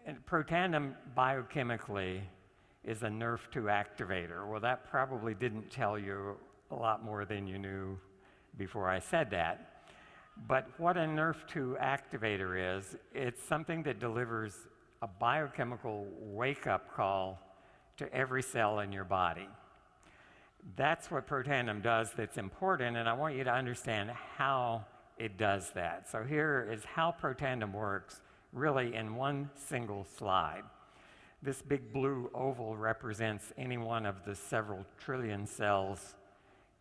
And protandem biochemically is a Nrf2 activator. Well, that probably didn't tell you a lot more than you knew before I said that. But what a Nrf2 activator is, it's something that delivers a biochemical wake-up call to every cell in your body. That's what protandem does that's important, and I want you to understand how it does that. So here is how protandem works, really in one single slide. This big blue oval represents any one of the several trillion cells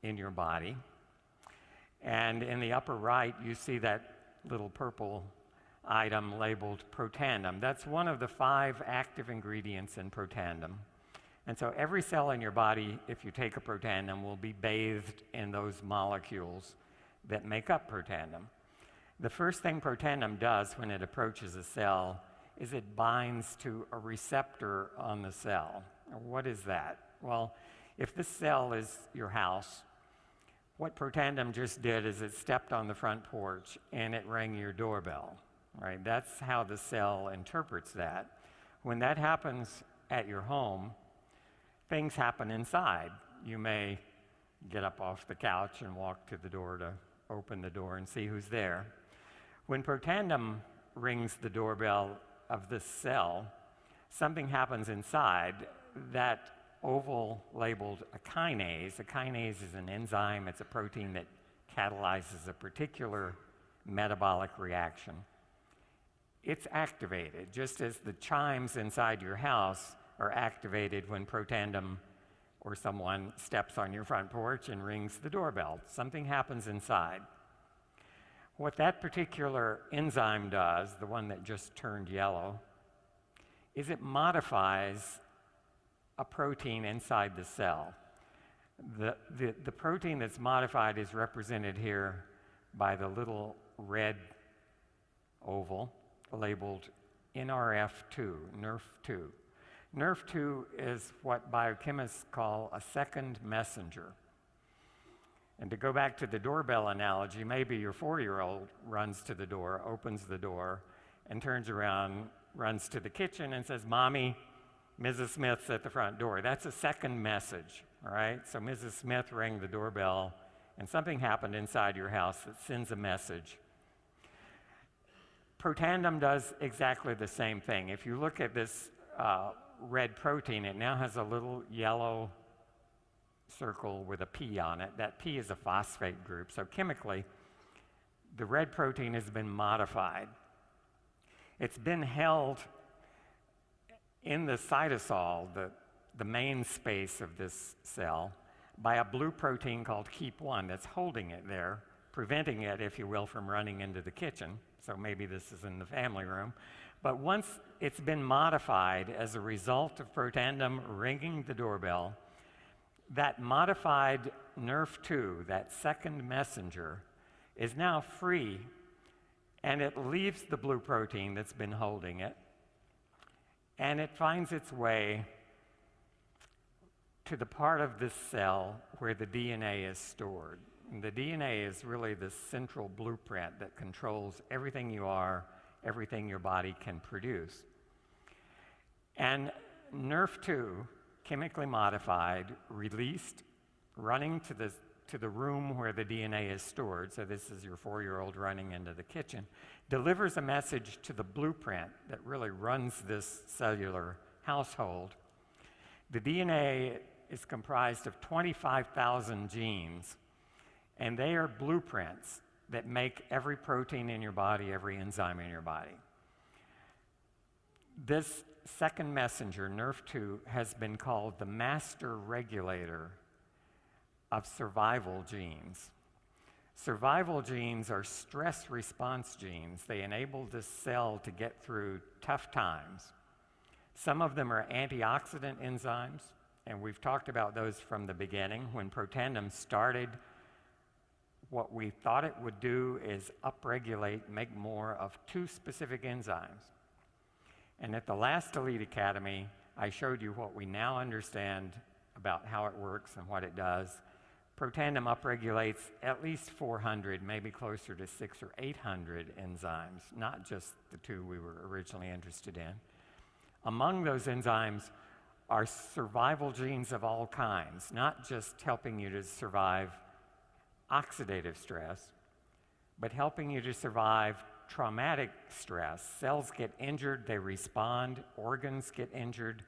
in your body. And in the upper right, you see that little purple item labeled protandem. That's one of the 5 active ingredients in protandem. And so every cell in your body, if you take a protandem, will be bathed in those molecules that make up protandem. The first thing protandem does when it approaches a cell is it binds to a receptor on the cell. What is that? Well, if this cell is your house, what protandem just did is it stepped on the front porch and it rang your doorbell, right? That's how the cell interprets that. When that happens at your home, things happen inside. You may get up off the couch and walk to the door to open the door and see who's there. When protandem rings the doorbell of this cell, something happens inside. That oval labeled a kinase. A kinase is an enzyme. It's a protein that catalyzes a particular metabolic reaction. It's activated, just as the chimes inside your house are activated when protandem or someone steps on your front porch and rings the doorbell. Something happens inside. What that particular enzyme does, the one that just turned yellow, is it modifies a protein inside the cell. The protein that's modified is represented here by the little red oval labeled Nrf2, Nrf2. Nrf2 is what biochemists call a second messenger. And to go back to the doorbell analogy, maybe your 4-year-old runs to the door, opens the door, and turns around, runs to the kitchen and says, "Mommy, Mrs. Smith's at the front door." That's a second message, all right? So Mrs. Smith rang the doorbell, and something happened inside your house that sends a message. Protandem does exactly the same thing. If you look at this red protein, it now has a little yellow circle with a P on it. That P is a phosphate group. So chemically, the red protein has been modified. It's been held in the cytosol, the main space of this cell, by a blue protein called KEAP1 that's holding it there, preventing it, if you will, from running into the kitchen. So maybe this is in the family room. But once it's been modified as a result of protandem ringing the doorbell, that modified Nrf2, that second messenger, is now free, and it leaves the blue protein that's been holding it, and it finds its way to the part of this cell where the DNA is stored. And the DNA is really the central blueprint that controls everything you are, everything your body can produce. And Nrf2, chemically modified, released, running to the room where the DNA is stored, so this is your 4-year-old running into the kitchen, delivers a message to the blueprint that really runs this cellular household. The DNA is comprised of 25,000 genes, and they are blueprints that make every protein in your body, every enzyme in your body. This second messenger, Nrf2, has been called the master regulator of survival genes. Survival genes are stress response genes. They enable this cell to get through tough times. Some of them are antioxidant enzymes, and we've talked about those from the beginning. When protandem started, what we thought it would do is upregulate, make more of 2 specific enzymes. And at the last Elite Academy, I showed you what we now understand about how it works and what it does. Protandem upregulates at least 400, maybe closer to 600 or 800 enzymes, not just the 2 we were originally interested in. Among those enzymes are survival genes of all kinds, not just helping you to survive oxidative stress, but helping you to survive traumatic stress. Cells get injured, they respond, organs get injured,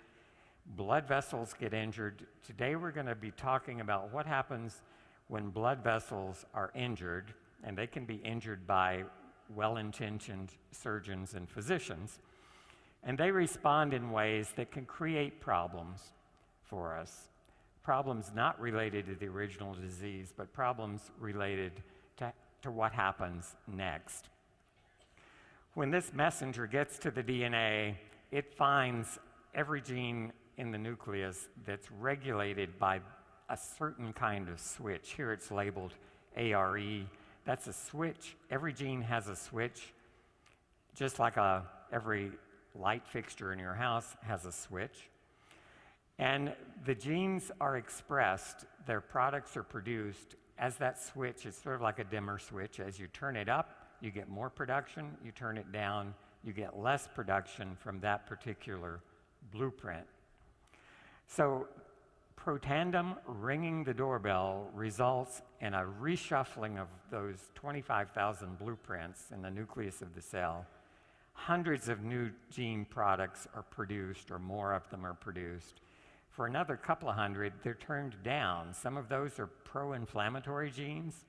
blood vessels get injured. Today we're going to be talking about what happens when blood vessels are injured, and they can be injured by well-intentioned surgeons and physicians, and they respond in ways that can create problems for us. Problems not related to the original disease, but problems related to what happens next. When this messenger gets to the DNA, it finds every gene in the nucleus that's regulated by a certain kind of switch. Here it's labeled hARE. That's a switch. Every gene has a switch, just like every light fixture in your house has a switch. And the genes are expressed, their products are produced as that switch. It's sort of like a dimmer switch. As you turn it up, you get more production. You turn it down, you get less production from that particular blueprint. So protandem ringing the doorbell results in a reshuffling of those 25,000 blueprints in the nucleus of the cell. Hundreds of new gene products are produced, or more of them are produced. For another couple of hundred, they're turned down. Some of those are pro-inflammatory genes.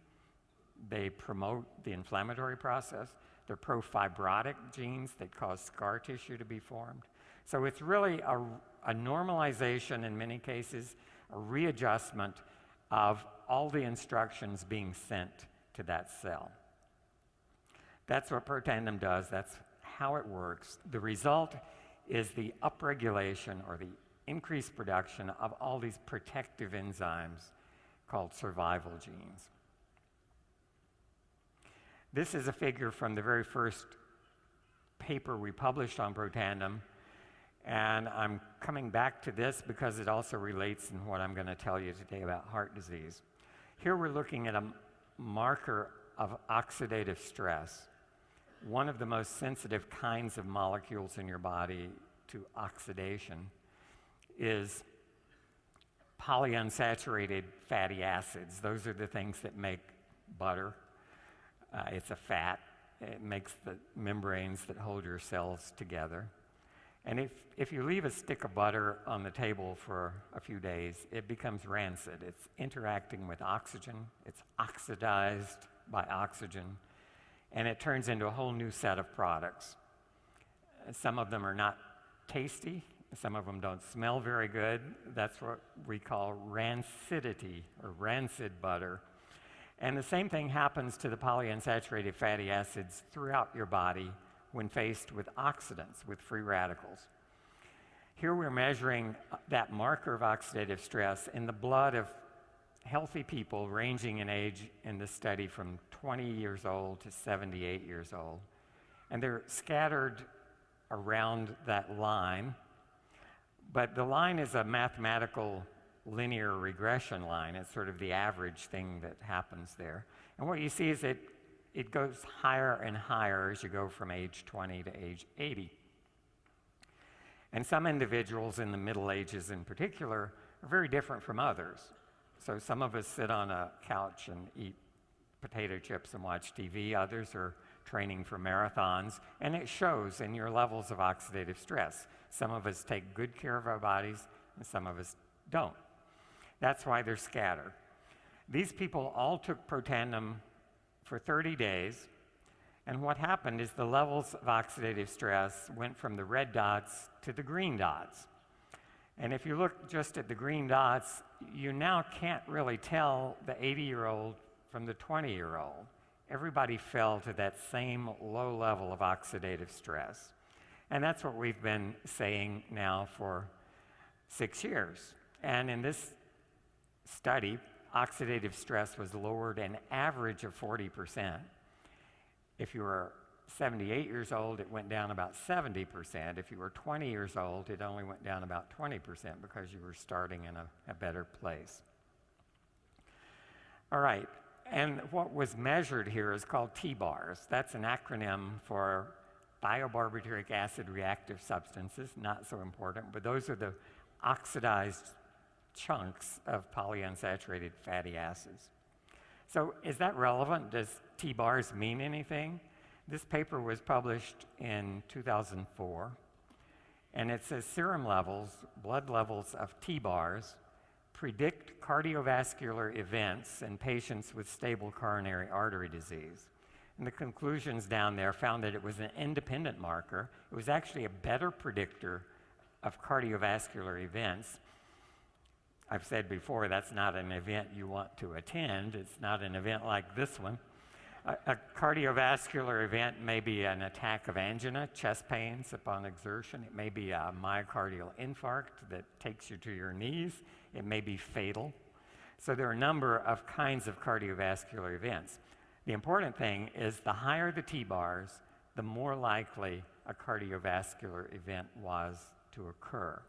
They promote the inflammatory process. They're pro-fibrotic genes that cause scar tissue to be formed. So it's really a normalization in many cases, a readjustment of all the instructions being sent to that cell. That's what protandem does. That's how it works. The result is the upregulation or the increased production of all these protective enzymes called survival genes. This is a figure from the very first paper we published on protandem, and I'm coming back to this because it also relates in what I'm going to tell you today about heart disease. Here we're looking at a marker of oxidative stress, one of the most sensitive kinds of molecules in your body to oxidation is polyunsaturated fatty acids. Those are the things that make butter. It's a fat. It makes the membranes that hold your cells together. And if you leave a stick of butter on the table for a few days, it becomes rancid. It's interacting with oxygen. It's oxidized by oxygen. And it turns into a whole new set of products. Some of them are not tasty. Some of them don't smell very good. That's what we call rancidity, or rancid butter. And the same thing happens to the polyunsaturated fatty acids throughout your body when faced with oxidants, with free radicals. Here we're measuring that marker of oxidative stress in the blood of healthy people ranging in age in this study from 20 years old to 78 years old. And they're scattered around that line. But the line is a mathematical linear regression line. It's sort of the average thing that happens there. And what you see is it goes higher and higher as you go from age 20 to age 80. And some individuals in the Middle Ages in particular are very different from others. So some of us sit on a couch and eat potato chips and watch TV. Others are training for marathons, and it shows in your levels of oxidative stress. Some of us take good care of our bodies, and some of us don't. That's why they're scattered. These people all took protandem for 30 days, and what happened is the levels of oxidative stress went from the red dots to the green dots. And if you look just at the green dots, you now can't really tell the 80-year-old from the 20-year-old. Everybody fell to that same low level of oxidative stress. And that's what we've been saying now for 6 years. And in this study, oxidative stress was lowered an average of 40%. If you were 78 years old, it went down about 70%. If you were 20 years old, it only went down about 20% because you were starting in a better place. All right, and what was measured here is called T-bars. That's an acronym for biobarbituric acid reactive substances, not so important, but those are the oxidized chunks of polyunsaturated fatty acids. So is that relevant? Does T-bars mean anything? This paper was published in 2004, and it says serum levels, blood levels of T-bars, predict cardiovascular events in patients with stable coronary artery disease. And the conclusions down there found that it was an independent marker. It was actually a better predictor of cardiovascular events. I've said before, that's not an event you want to attend. It's not an event like this one. A cardiovascular event may be an attack of angina, chest pains upon exertion. It may be a myocardial infarct that takes you to your knees. It may be fatal. So there are a number of kinds of cardiovascular events. The important thing is the higher the T-bars, the more likely a cardiovascular event was to occur.